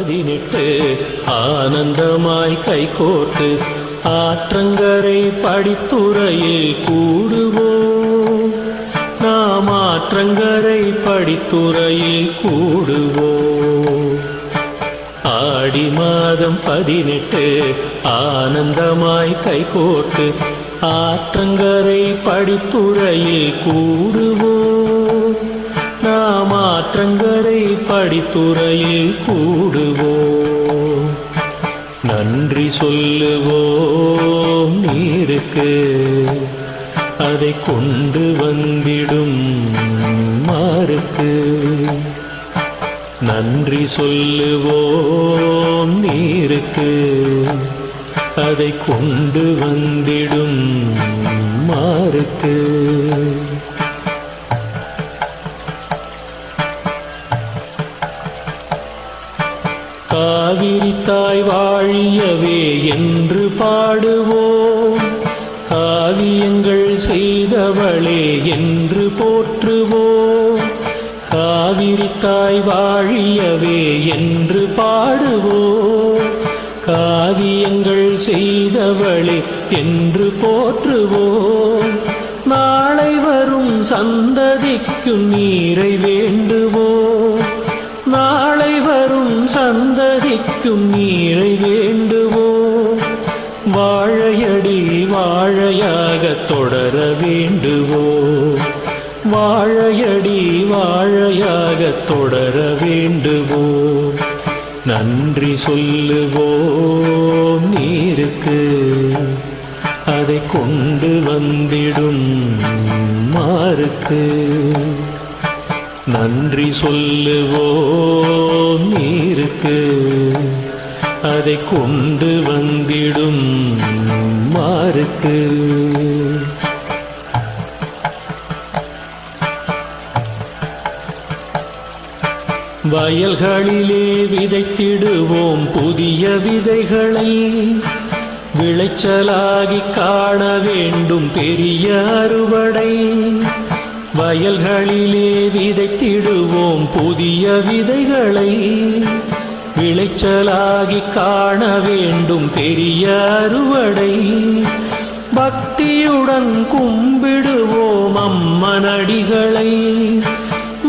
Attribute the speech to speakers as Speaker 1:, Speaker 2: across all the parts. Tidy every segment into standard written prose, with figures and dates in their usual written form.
Speaker 1: 18 ஆனந்தமாய் கைகோர்த்து ஆற்றங்கரை படித்துறையில் கூடுவோம். நாம் ஆற்றங்கரை படித்துறையில் கூடுவோம். ஆடி மாதம் 18 ஆனந்தமாய் கைகோர்த்து ஆற்றங்கரை படித்துறையில் கூடுவோம். நாம் ஆற்றங்கரை படித்துறையில் கூடுவோம். நன்றி சொல்லுவோம் நீருக்கு, அதை கொண்டு வந்திடும் மாருக்கு. நன்றி சொல்லுவோம் நீருக்கு, அதை கொண்டு வந்திடும் மாருக்கு. காவிரி தாய் வாழியவே என்று பாடுவோம். காவியங்கள் செய்தவளே என்று போற்றுவோம். காவிரி தாய் வாழியவே என்று பாடுவோம். காவியங்கள் செய்தவளே என்று போற்றுவோம். நாளை வரும் சந்ததிக்கும் நீரை வேண்டுவோம். நாளை வரும் சந்ததிக்கும் நீரை வேண்டுவோம். வாழையடி வாழையாக தொடர வேண்டுவோம். வாழையடி வாழையாக தொடர வேண்டுவோம். நன்றி சொல்லுவோம் நீருக்கு, அதை கொண்டு வந்திடும் மாருக்கு. நன்றி சொல்லுவோம் நீருக்கு, அதை கொண்டு வந்திடும் மாருக்கு. வயல்களிலே விதைத்திடுவோம் புதிய விதைகளை. விளைச்சலாகி காண வேண்டும் பெரிய அறுவடை. வயல்களிலே விதைத்திடுவோம் புதிய விதைகளை. விளைச்சலாகி காண வேண்டும் பெரிய அறுவடை. பக்தியுடன் கும்பிடுவோம் அம்மனடிகளை.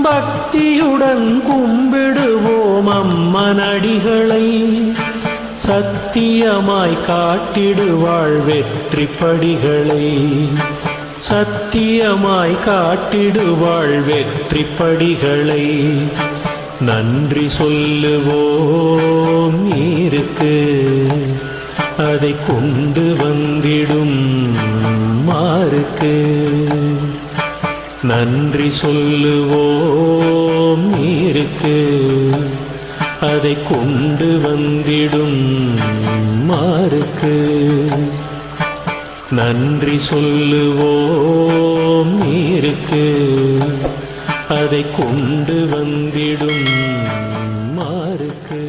Speaker 1: பக்தியுடன் கும்பிடுவோம் அம்மனடிகளை. சத்தியமாய் காட்டிடுவாள் வெற்றி படிகளை. சத்தியமாய் காட்டிடுவாள் வெற்றி படிகளை. நன்றி சொல்லுவோம் நீருக்கு, அதை கொண்டு வந்திடும் மாருக்கு. நன்றி சொல்லுவோம் நீருக்கு, அதை கொண்டு வந்திடும் மாருக்கு. நன்றி சொல்லுவோம் நீருக்கு, அதை கொண்டு வந்திடும் மாருக்கு.